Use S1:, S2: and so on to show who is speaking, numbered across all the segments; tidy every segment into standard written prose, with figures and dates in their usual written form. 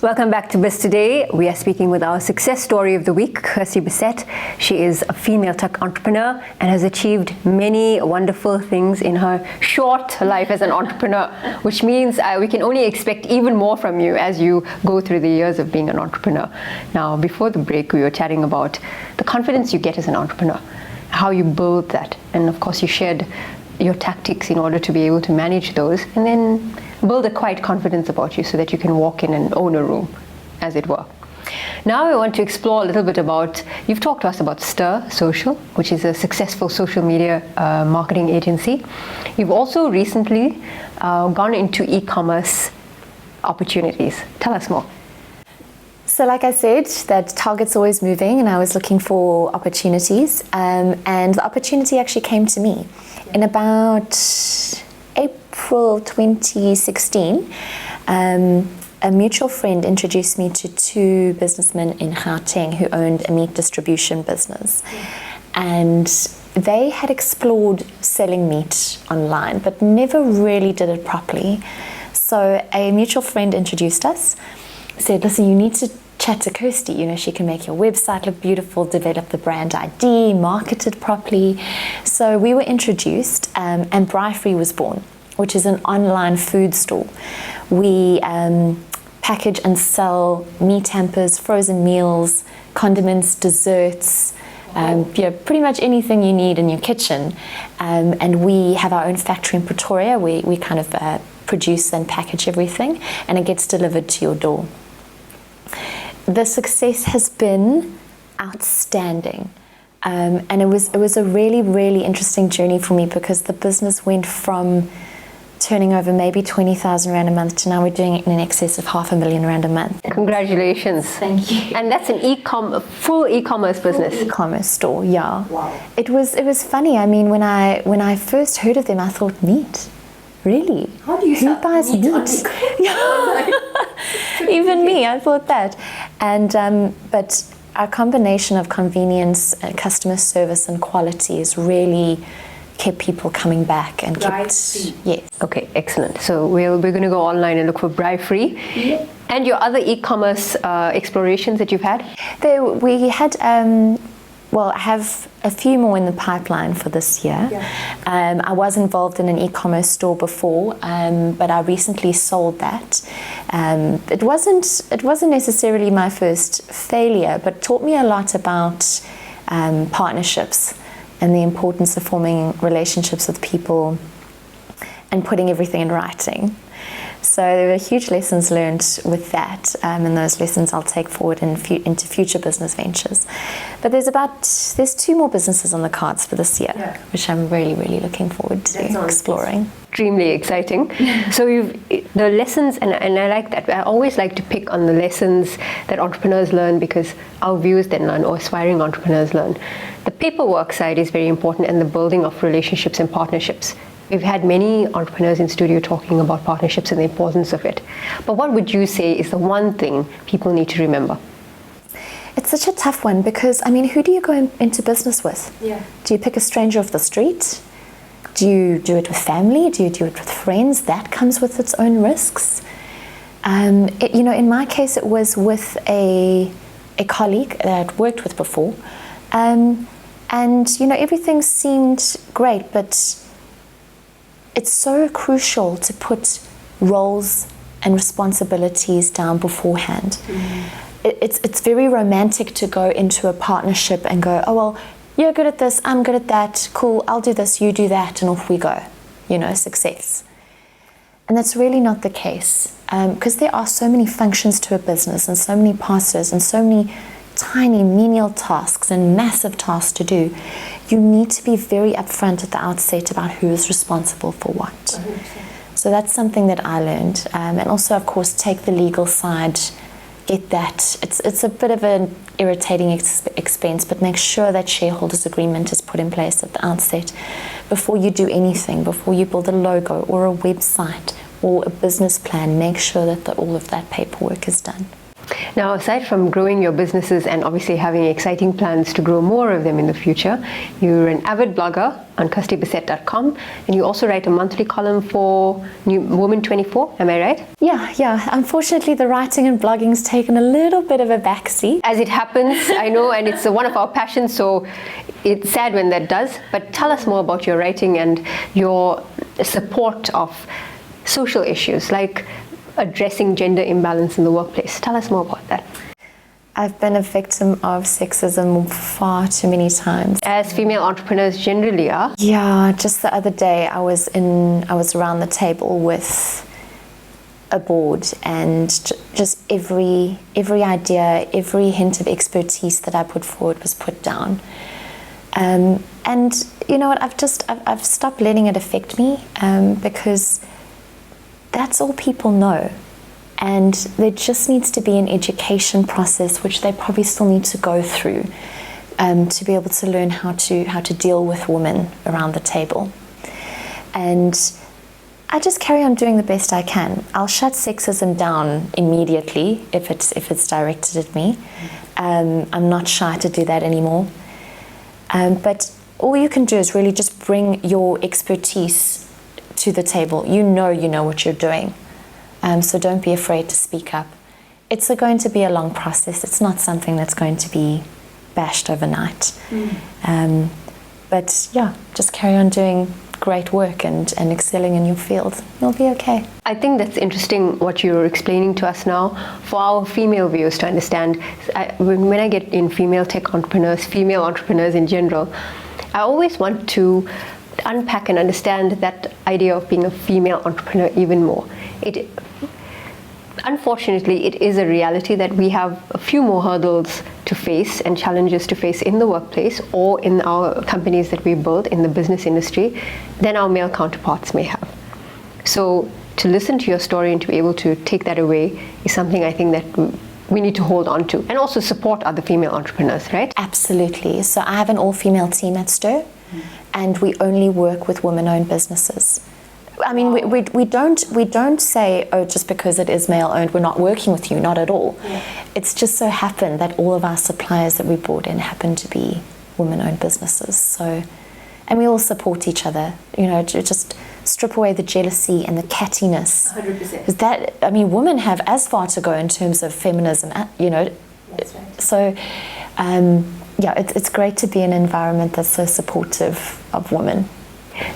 S1: Welcome back to Biz Today. We are speaking with our success story of the week, Kirsty Bisset. She is a female tech entrepreneur and has achieved many wonderful things in her short life as an entrepreneur, which means we can only expect even more from you as you go through the years of being an entrepreneur. Now, before the break, we were chatting about the confidence you get as an entrepreneur, how you build that, and of course you shared your tactics in order to be able to manage those and then build a quiet confidence about you so that you can walk in and own a room, as it were. Now I want to explore a little bit about, you've talked to us about Stir Social, which is a successful social media marketing agency. You've also recently gone into e-commerce opportunities. Tell us more.
S2: So like I said, that target's always moving and I was looking for opportunities and the opportunity actually came to me in about April 2016. A mutual friend introduced me to two businessmen in Gauteng who owned a meat distribution business. And they had explored selling meat online, but never really did it properly. So a mutual friend introduced us, said, listen, you need to chat to Kirsty, you know, she can make your website look beautiful, develop the brand ID, market it properly. So we were introduced and Braai Free was born, which is an online food store. We package and sell meat hampers, frozen meals, condiments, desserts, pretty much anything you need in your kitchen. And we have our own factory in Pretoria. We kind of produce and package everything and it gets delivered to your door. The success has been outstanding. And it was a really, really interesting journey for me because the business went from turning over maybe 20,000 Rand a month to now we're doing it in excess of 500,000 Rand a month.
S1: Congratulations.
S2: Thank you.
S1: And that's an full e-commerce business.
S2: Full e-commerce store, yeah.
S1: Wow.
S2: It was funny. I mean, when I first heard of them, I thought, meat? Really?
S1: How do you
S2: Who buys meat? Even me, I thought that. And but our combination of convenience, customer service, and quality has really kept people coming back and kept. Yes.
S1: Okay, excellent. So we're going to go online and look for Braai Free. Yeah. And your other e-commerce explorations that you've had?
S2: We had. Well, I have a few more in the pipeline for this year. Yeah. I was involved in an e-commerce store before, but I recently sold that. It wasn't necessarily my first failure, but taught me a lot about partnerships and the importance of forming relationships with people and putting everything in writing. So there were huge lessons learned with that, and those lessons I'll take forward into future business ventures. But there's two more businesses on the cards for this year, which I'm really, really looking forward to exploring.
S1: Extremely exciting. So the lessons, and I like that. I always like to pick on the lessons that entrepreneurs learn because our viewers then learn, or aspiring entrepreneurs learn. The paperwork side is very important, and the building of relationships and partnerships. We've had many entrepreneurs in studio talking about partnerships and the importance of it. But what would you say is the one thing people need to remember?
S2: It's such a tough one because, I mean, who do you go into business with? Yeah. Do you pick a stranger off the street? Do you do it with family? Do you do it with friends? That comes with its own risks. In my case, it was with a colleague that I'd worked with before. And, everything seemed great, but it's so crucial to put roles and responsibilities down beforehand. It's very romantic to go into a partnership and go, oh, well, you're good at this, I'm good at that, cool, I'll do this, you do that, and off we go, success. And that's really not the case, because there are so many functions to a business and so many parts and so many tiny menial tasks and massive tasks to do. You need to be very upfront at the outset about who is responsible for what. 100%. So that's something that I learned. And also, of course, take the legal side, get that. It's a bit of an irritating expense, but make sure that shareholders agreement is put in place at the outset before you do anything, before you build a logo or a website or a business plan. Make sure that all of that paperwork is done.
S1: Now, aside from growing your businesses and obviously having exciting plans to grow more of them in the future, you're an avid blogger on KirstyBisset.com, and you also write a monthly column for Woman 24, am I right?
S2: Yeah. Unfortunately, the writing and blogging's taken a little bit of a backseat.
S1: As it happens, I know, and it's one of our passions, so it's sad when that does. But tell us more about your writing and your support of social issues, like addressing gender imbalance in the workplace. Tell us more about that.
S2: I've been a victim of sexism far too many times.
S1: As female entrepreneurs generally are.
S2: Yeah, just the other day I was around the table with a board, and just every idea, every hint of expertise that I put forward was put down. And you know what, I've stopped letting it affect me, because that's all people know. And there just needs to be an education process, which they probably still need to go through, to be able to learn how to deal with women around the table. And I just carry on doing the best I can. I'll shut sexism down immediately if it's directed at me. I'm not shy to do that anymore. But all you can do is really just bring your expertise to the table. You know what you're doing. So don't be afraid to speak up. It's going to be a long process. It's not something that's going to be bashed overnight. But yeah, just carry on doing great work and excelling in your field. You'll be okay.
S1: I think that's interesting what you're explaining to us now for our female viewers to understand. When I get in female tech entrepreneurs, female entrepreneurs in general, I always want to unpack and understand that idea of being a female entrepreneur even more. Unfortunately, it is a reality that we have a few more hurdles to face and challenges to face in the workplace or in our companies that we build in the business industry than our male counterparts may have. So to listen to your story and to be able to take that away is something I think that we need to hold on to, and also support other female entrepreneurs, right?
S2: Absolutely. So I have an all-female team at Stir, and we only work with women-owned businesses. I mean, we don't say, oh, just because it is male-owned, we're not working with you. Not at all. Yeah. It's just so happened that all of our suppliers that we brought in happen to be women-owned businesses. So, and we all support each other. You know, to just strip away the jealousy and the cattiness. 100%. That, I mean, women have as far to go in terms of feminism. You know, that's right. So, yeah, it's great to be in an environment that's so supportive of women.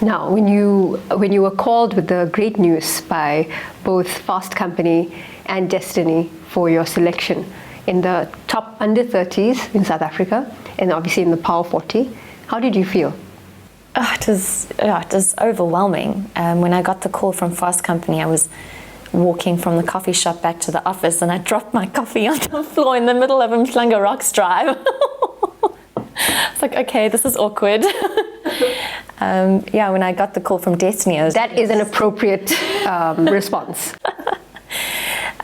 S1: Now, when you were called with the great news by both Fast Company and Destiny for your selection in the top under 30s in South Africa and obviously in the Power 40, how did you feel?
S2: It was overwhelming. When I got the call from Fast Company, I was walking from the coffee shop back to the office and I dropped my coffee on the floor in the middle of Mhlanga Rocks Drive. It's like, okay, this is awkward. Yeah, when I got the call from Destiny,
S1: that is an appropriate response.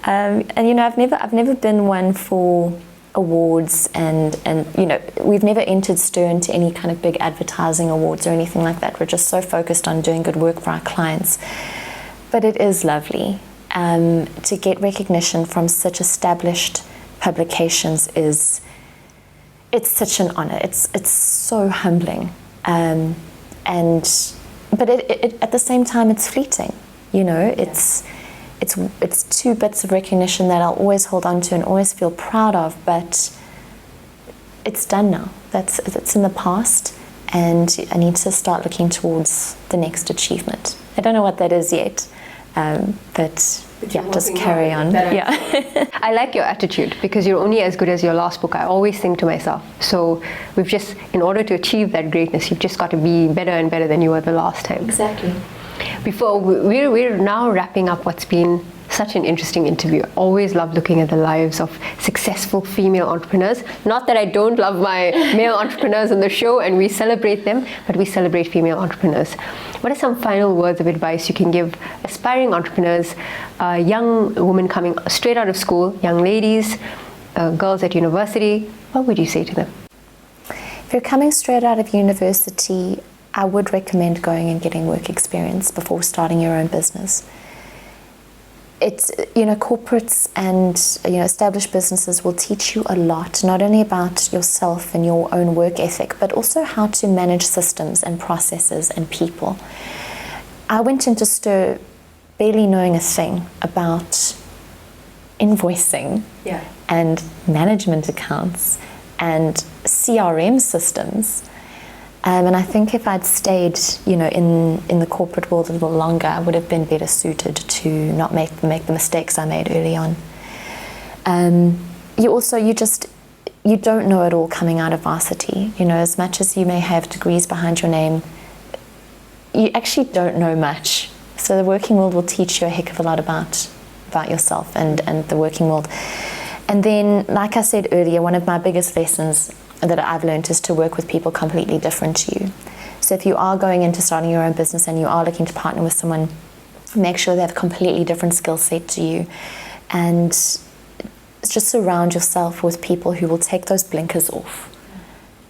S2: And you know, I've never been one for awards, and you know, we've never entered Stir into any kind of big advertising awards or anything like that. We're just so focused on doing good work for our clients. But it is lovely to get recognition from such established publications. It's such an honor. It's so humbling. But at the same time, it's fleeting. You know, it's two bits of recognition that I'll always hold on to and always feel proud of. But it's done now. It's in the past, and I need to start looking towards the next achievement. I don't know what that is yet, but yeah, just carry on. Yeah.
S1: I like your attitude, because you're only as good as your last book. I always think to myself, so in order to achieve that greatness, you've just got to be better and better than you were the last time.
S2: Exactly.
S1: Before we're now wrapping up what's been such an interesting interview. I always love looking at the lives of successful female entrepreneurs. Not that I don't love my male entrepreneurs on the show, and we celebrate them, but we celebrate female entrepreneurs. What are some final words of advice you can give aspiring entrepreneurs, young women coming straight out of school, young ladies, girls at university? What would you say to them?
S2: If you're coming straight out of university, I would recommend going and getting work experience before starting your own business. it's, you know, corporates and, you know, established businesses will teach you a lot, not only about yourself and your own work ethic, but also how to manage systems and processes and people. I went into Stir barely knowing a thing about invoicing and management accounts and CRM systems. And I think if I'd stayed, you know, in the corporate world a little longer, I would have been better suited to not make the mistakes I made early on. You don't know it all coming out of varsity. You know, as much as you may have degrees behind your name, you actually don't know much. So the working world will teach you a heck of a lot about yourself and the working world. And then, like I said earlier, one of my biggest lessons that I've learned is to work with people completely different to you. So if you are going into starting your own business and you are looking to partner with someone, make sure they have a completely different skill set to you, and just surround yourself with people who will take those blinkers off.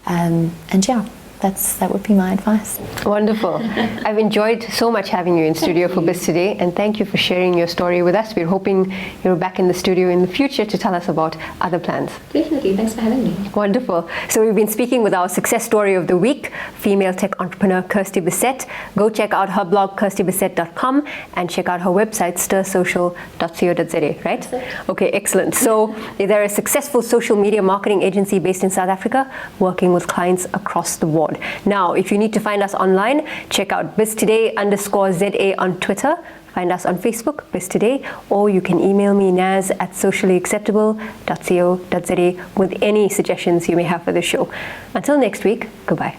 S2: And yeah, that would be my advice.
S1: Wonderful. I've enjoyed so much having you in studio for Biz Today, and thank you for sharing your story with us. We're hoping you're back in the studio in the future to tell us about other plans.
S2: Definitely. Thanks for having me.
S1: Wonderful. So we've been speaking with our success story of the week, female tech entrepreneur Kirsty Bisset. Go check out her blog, kirstybisset.com, and check out her website, stirsocial.co.za, right? Okay, excellent. So they're a successful social media marketing agency based in South Africa, working with clients across the board. Now, if you need to find us online, check out BizToday_ZA on Twitter. Find us on Facebook, Biz Today, or you can email me, naz@sociallyacceptable.co.za, with any suggestions you may have for the show. Until next week, goodbye.